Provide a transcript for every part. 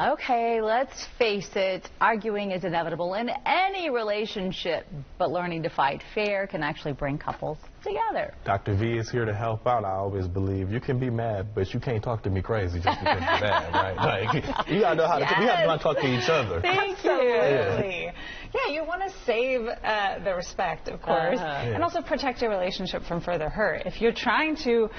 Okay, let's face it, arguing is inevitable in any relationship, but learning to fight fair can actually bring couples together. Dr. V is here to help out. I always believe you can be mad, but you can't talk to me crazy just because you're mad, right? Like, you gotta know how to. We have to learn to talk to each other. Thank you. Yeah, you want to save the respect, of course, and also protect your relationship from further hurt. If you're trying to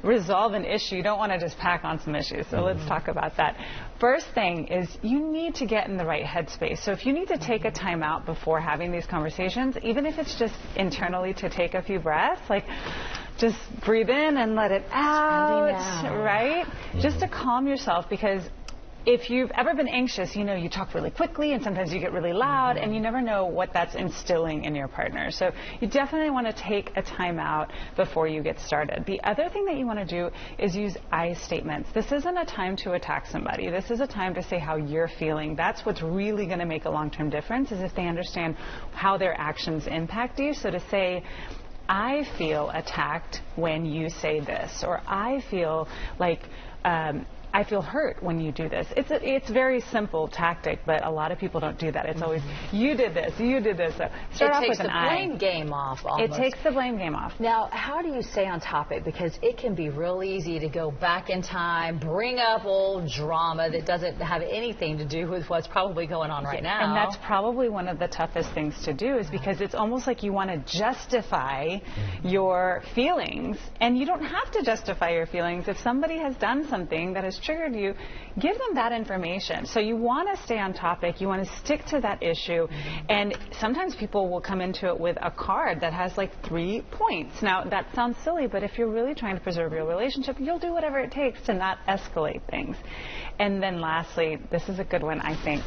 resolve an issue, you don't want to just pack on some issues. So let's talk about that. First thing is you need to get in the right headspace. So if you need to take a time out before having these conversations, even if it's just internally to take a few breaths, like just breathe in and let it out, right? Just to calm yourself, because if you've ever been anxious, you know you talk really quickly and sometimes you get really loud, and you never know what that's instilling in your partner. So you definitely want to take a time out before you get started. The other thing that you want to do is use I statements. This isn't a time to attack somebody. This is a time to say how you're feeling. That's what's really going to make a long-term difference, is if they understand how their actions impact you. So to say, I feel attacked when you say this, or I feel like I feel hurt when you do this. It's very simple tactic, but a lot of people don't do that. It's always, you did this, you did this. So start off with an I. It takes the blame game off almost. It takes the blame game off. Now, how do you stay on topic? Because it can be real easy to go back in time, bring up old drama that doesn't have anything to do with what's probably going on right now. And that's probably one of the toughest things to do, is because it's almost like you want to justify your feelings, and you don't have to justify your feelings. If somebody has done something that has triggered you, give them that information. So you want to stay on topic, you want to stick to that issue, and sometimes people will come into it with a card that has like 3 points. Now that sounds silly, but if you're really trying to preserve your relationship, you'll do whatever it takes to not escalate things. And then lastly, this is a good one, I think.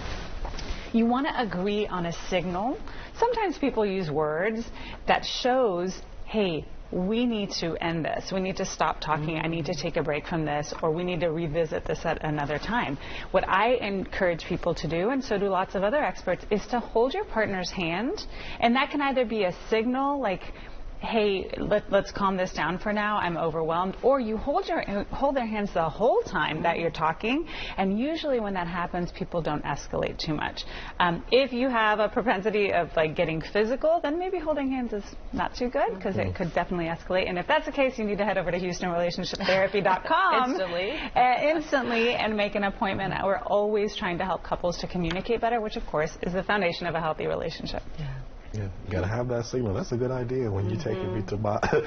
You want to agree on a signal. Sometimes people use words that shows, hey, we need to end this. We need to stop talking. I need to take a break from this, or we need to revisit this at another time. What I encourage people to do, and so do lots of other experts, is to hold your partner's hand. And that can either be a signal, like, hey, let's calm this down for now, I'm overwhelmed, or you hold their hands the whole time that you're talking, and usually when that happens, people don't escalate too much. If you have a propensity of like getting physical, then maybe holding hands is not too good, because it could definitely escalate. And if that's the case, you need to head over to HoustonRelationshipTherapy.com instantly and make an appointment. We're always trying to help couples to communicate better, which of course is the foundation of a healthy relationship. Yeah, you gotta have that signal. That's a good idea when you take it to my in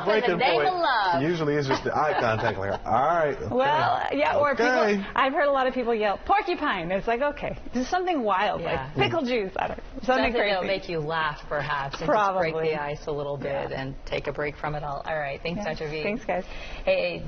breaking the name of love. Usually it's just the eye contact, like, all right. Okay. Well, yeah, or people. I've heard a lot of people yell porcupine. It's like, okay, this is something wild, like pickle juice. I don't know, something crazy. That'll make you laugh, perhaps, and just break the ice a little bit and take a break from it all. All right, thanks, Dr. V. Thanks, guys. Hey.